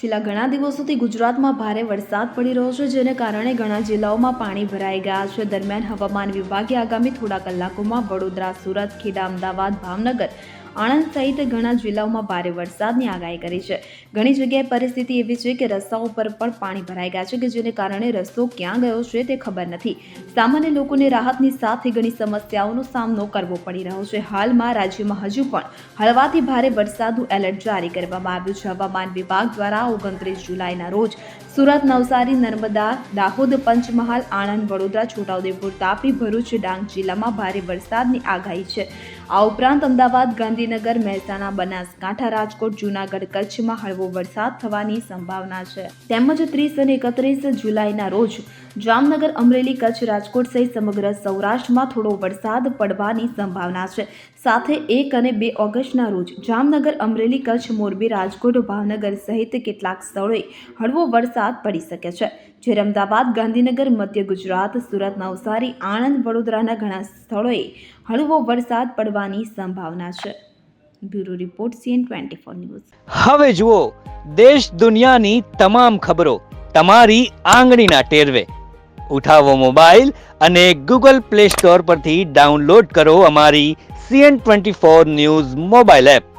છેલ્લા ઘણા દિવસોથી ગુજરાતમાં ભારે વરસાદ પડી રહ્યો છે, જેને કારણે ઘણા જિલ્લાઓમાં પાણી ભરાઈ ગયા છે. દરમિયાન હવામાન વિભાગે આગામી થોડા કલાકોમાં વડોદરા, સુરત, ખેડા, અમદાવાદ, ભાવનગર, આણંદ સહિત ઘણા જિલ્લાઓમાં ભારે વરસાદની આગાહી કરી છે. ઘણી જગ્યાએ પરિસ્થિતિ એવી છે કે રસ્તાઓ પર પણ પાણી ભરાઈ ગયા છે, કે જેને કારણે રસ્તો ક્યાં ગયો છે તે ખબર નથી. સામાન્ય લોકોને રાહતની સાથે ઘણી સમસ્યાઓનો સામનો કરવો પડી રહ્યો છે. હાલમાં રાજ્યમાં હજુ પણ હળવાથી ભારે વરસાદનું એલર્ટ જારી કરવામાં આવ્યું છે. હવામાન વિભાગ દ્વારા 29 જુલાઈના રોજ સુરત, નવસારી, નર્મદા, દાહોદ, પંચમહાલ, આણંદ, વડોદરા, છોટાઉદેપુર, તાપી, ભરૂચ, ડાંગ જિલ્લામાં ભારે વરસાદની આગાહી છે. આ ઉપરાંત અમદાવાદ, ગાંધીનગર, મહેસાણા, બનાસકાંઠા, રાજકોટ, જૂનાગઢ, કચ્છમાં હળવો વરસાદ થવાની સંભાવના છે. તેમજ 30 અને 31 જુલાઈના રોજ જામનગર, અમરેલી, કચ્છ, રાજકોટ સહિત સમગ્ર સૌરાષ્ટ્રમાં થોડો વરસાદ પડવાની સંભાવના છે. સાથે 1 અને 2 ઓગસ્ટના રોજ જામનગર, અમરેલી, કચ્છ, મોરબી, રાજકોટ, ભાવનગર સહિત કેટલાક સ્થળોએ હળવો વરસાદ પડી શકે છે. જ્યારે અમદાવાદ, ગાંધીનગર, મધ્ય ગુજરાત, સુરત, નવસારી, આણંદ, વડોદરાના ઘણા સ્થળોએ હળવો વરસાદ પડવાની સંભાવના છે. Bureau report CN24 news. હવે જુઓ દેશ દુનિયાની તમામ ખબરો તમારી આંગળીના ટેરવે. ઉઠાવો મોબાઈલ અને Google Play Store પરથી ડાઉનલોડ કરો અમારી CN24 ન્યૂઝ મોબાઈલ એપ.